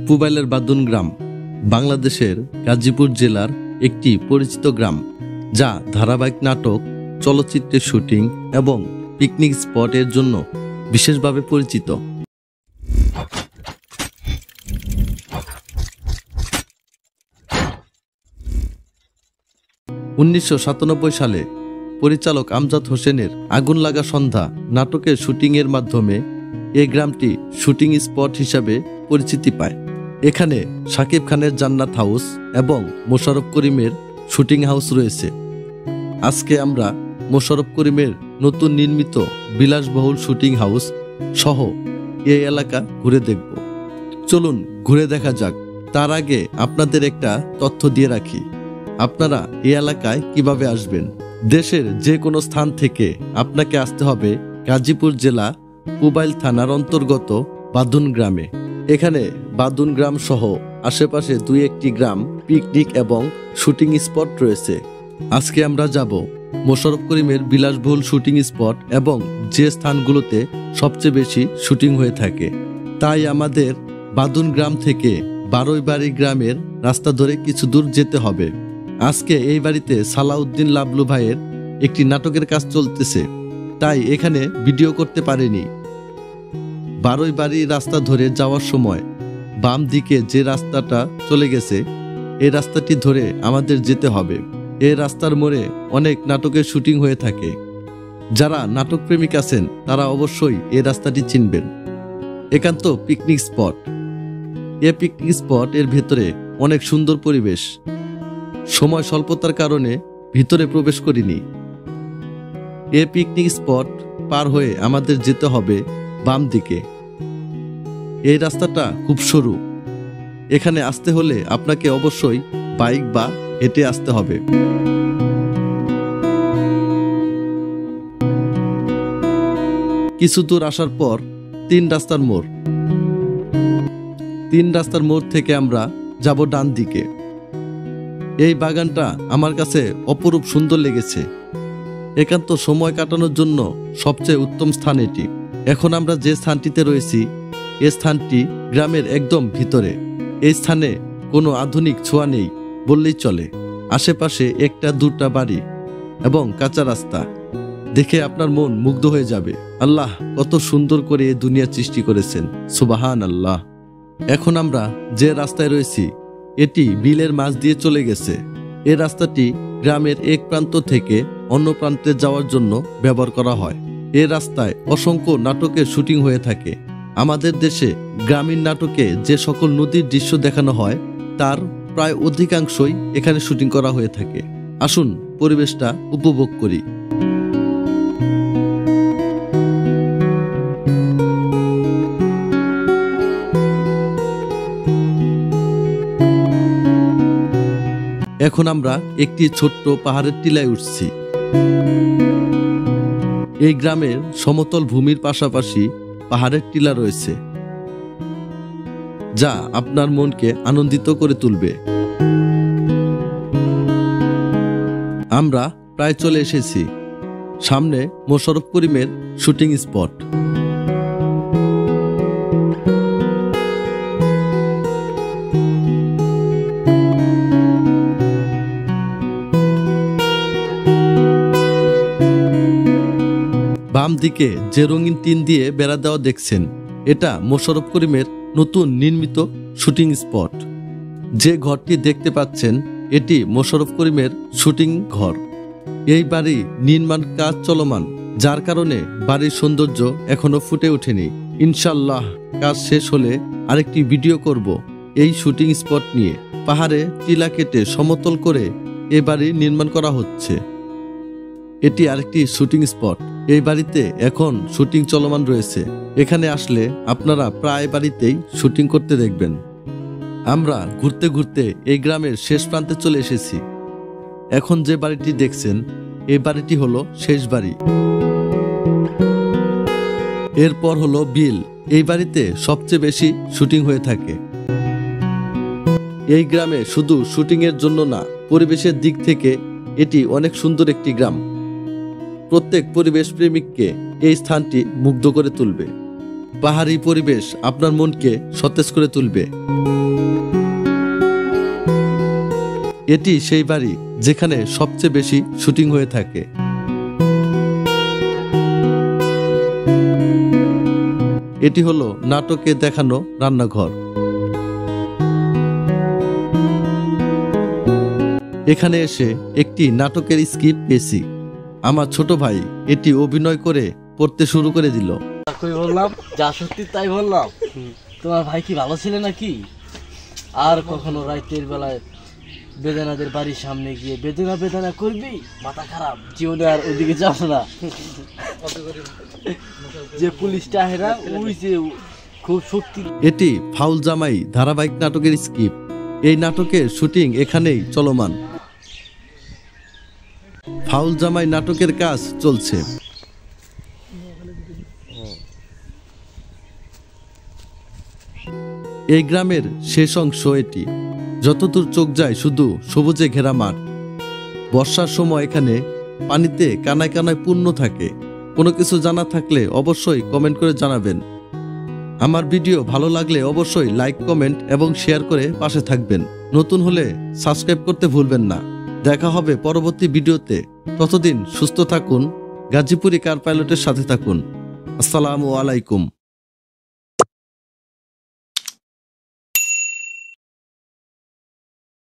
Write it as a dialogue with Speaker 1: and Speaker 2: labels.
Speaker 1: পুবাইলের বাদুন গ্রাম বাংলাদেশের গাজীপুর জেলার একটি পরিচিত গ্রাম, যা ধারাবাহিক নাটক, চলচ্চিত্রের শুটিং এবং পিকনিক স্পটের জন্য বিশেষভাবে পরিচিত। 1997 সালে পরিচালক আমজাদ হোসেনের আগুন লাগা সন্ধ্যা নাটকের শুটিংয়ের মাধ্যমে এই গ্রামটি শুটিং স্পট হিসাবে পরিচিতি পায়। এখানে শাকিব খানের জান্নাত হাউস এবং মোশাররফ করিমের শুটিং হাউস রয়েছে। আজকে আমরা মোশাররফ করিমের নতুন নির্মিত বিলাসবহুল শুটিং হাউস সহ এই এলাকা ঘুরে দেখব। চলুন ঘুরে দেখা যাক। তার আগে আপনাদের একটা তথ্য দিয়ে রাখি, আপনারা এই এলাকায় কিভাবে আসবেন। দেশের যে কোনো স্থান থেকে আপনাকে আসতে হবে গাজীপুর জেলা পুবাইল থানার অন্তর্গত বাদুন গ্রামে। এখানে বাদুন গ্রাম সহ আশেপাশে 2-1টি গ্রাম পিকনিক এবং শুটিং স্পট রয়েছে। আজকে আমরা যাব মোশাররফ করিমের বিলাসবহুল শুটিং স্পট এবং যে স্থানগুলোতে সবচেয়ে বেশি শুটিং হয়ে থাকে। তাই আমাদের বাদুন গ্রাম থেকে বারৈবাড়ি গ্রামের রাস্তা ধরে কিছু দূর যেতে হবে। আজকে এই বাড়িতে সালাউদ্দিন লাবলু ভাইয়ের একটি নাটকের কাজ চলতেছে, তাই এখানে ভিডিও করতে পারিনি। বারৈবাড়ি রাস্তা ধরে যাওয়ার সময় বাম দিকে যে রাস্তাটা চলে গেছে, এই রাস্তাটি ধরে আমাদের যেতে হবে। এই রাস্তার মোড়ে অনেক নাটকের শুটিং হয়ে থাকে। যারা নাটক প্রেমিক আছেন তারা অবশ্যই এই রাস্তাটি চিনবেন। একান্ত পিকনিক স্পট। এই পিকনিক স্পট এর ভেতরে অনেক সুন্দর পরিবেশ। সময় স্বল্পতার কারণে ভিতরে প্রবেশ করিনি। এই পিকনিক স্পট পার হয়ে আমাদের যেতে হবে বাম দিকে। এই রাস্তাটা খুব সরু। এখানে আসতে হলে আপনাকে অবশ্যই বাইক বা হেঁটে আসতে হবে। কিছু দূর আসার পর 3 রাস্তার মোড়। 3 রাস্তার মোড় থেকে আমরা যাব ডান দিকে। এই বাগানটা আমার কাছে অপরূপ সুন্দর লেগেছে। একান্ত সময় কাটানোর জন্য সবচেয়ে উত্তম স্থান এটি। এখন আমরা যে স্থানটিতে রয়েছি, এই স্থানটি গ্রামের একদম ভিতরে। এই স্থানে কোনো আধুনিক ছোঁয়া নেই বললেই চলে। আশেপাশে 1-2টা বাড়ি এবং কাঁচা রাস্তা দেখে আপনার মন মুগ্ধ হয়ে যাবে। আল্লাহ কত সুন্দর করে এই দুনিয়া সৃষ্টি করেছেন, সুবহান আল্লাহ। এখন আমরা যে রাস্তায় রয়েছি, এটি বিলের মাঝ দিয়ে চলে গেছে। এই রাস্তাটি গ্রামের এক প্রান্ত থেকে অন্য প্রান্তে যাওয়ার জন্য ব্যবহার করা হয়। এই রাস্তায় অসংখ্য নাটকের শুটিং হয়ে থাকে। আমাদের দেশে গ্রামীণ নাটকে যে সকল নদীর দৃশ্য দেখানো হয়, তার প্রায় অধিকাংশই এখানে শুটিং করা হয়ে থাকে। আসুন পরিবেশটা উপভোগ করি। এখন আমরা একটি ছোট্ট পাহাড়ের টিলায় উঠছি। এই গ্রামের সমতল ভূমির পাশাপাশি পাহাড়ের টিলা রয়েছে, যা আপনার মনকে আনন্দিত করে তুলবে। আমরা প্রায় চলে এসেছি। সামনে মোশাররফ করিমের শুটিং স্পট। বাম দিকে যে রঙিন টিন দিয়ে বেড়া দেওয়া দেখছেন, এটা মোশাররফ করিমের নতুন নির্মিত শুটিং স্পট। যে ঘরটি দেখতে পাচ্ছেন, এটি মোশাররফ করিমের শুটিং ঘর। এই বাড়ি নির্মাণ কাজ চলমান, যার কারণে বাড়ির সৌন্দর্য এখনো ফুটে ওঠেনি। ইনশাল্লাহ কাজ শেষ হলে আরেকটি ভিডিও করব এই শুটিং স্পট নিয়ে। পাহাড়ে টিলা কেটে সমতল করে এই বাড়ি নির্মাণ করা হচ্ছে। এটি আরেকটি শুটিং স্পট। এই বাড়িতে এখন শুটিং চলমান রয়েছে। এখানে আসলে আপনারা প্রায় বাড়িতেই শুটিং করতে দেখবেন। আমরা ঘুরতে ঘুরতে এই গ্রামের শেষ প্রান্তে চলে এসেছি। এখন যে বাড়িটি দেখছেন, এই বাড়িটি হলো শেষ বাড়ি। এরপর হলো বিল। এই বাড়িতে সবচেয়ে বেশি শুটিং হয়ে থাকে। এই গ্রামে শুধু শুটিং এর জন্য না, পরিবেশের দিক থেকে এটি অনেক সুন্দর একটি গ্রাম। প্রত্যেক পরিবেশ প্রেমিককে এই স্থানটি মুগ্ধ করে তুলবে। পাহাড়ি পরিবেশ আপনার মনকে সতেজ করে তুলবে। এটি সেই বাড়ি যেখানে সবচেয়ে বেশি শুটিং হয়ে থাকে। এটি হলো নাটকে দেখানো রান্নাঘর। এখানে এসে একটি নাটকের স্ক্রিপ্ট পেয়েছি। আমার ছোট ভাই এটি অভিনয় করে পড়তে শুরু করে দিল।
Speaker 2: বললাম যা সত্যি তাই বললাম। তোমার ভাই কি ভালো ছিল নাকি? আর কখনো রাতের বেলায় বেদনাদের বাড়ির সামনে গিয়ে বেদনা বেদনা করবি? মাথা খারাপ, জীবনে আর ওদিকে যাও না। যে পুলিশটা হেরা ওই যে খুব শক্তি।
Speaker 1: এটি ফাউল জামাই ধারাবাহিক নাটকের স্ক্রিপ্ট। এই নাটকের শুটিং এখানেই চলমান। ফাউল জামাই নাটকের কাজ চলছে। এই গ্রামের শেষ অংশ এটি। যতদূর চোখ যায় শুধু সবুজে ঘেরা মাঠ। বর্ষার সময় এখানে পানিতে কানায় কানায় পূর্ণ থাকে। কোনো কিছু জানা থাকলে অবশ্যই কমেন্ট করে জানাবেন। আমার ভিডিও ভালো লাগলে অবশ্যই লাইক, কমেন্ট এবং শেয়ার করে পাশে থাকবেন। নতুন হলে সাবস্ক্রাইব করতে ভুলবেন না। দেখা হবে পরবর্তী ভিডিওতে। ততদিন সুস্থ থাকুন। গাজীপুরি কার পাইলটের সাথে থাকুন। আসসালামু আলাইকুম।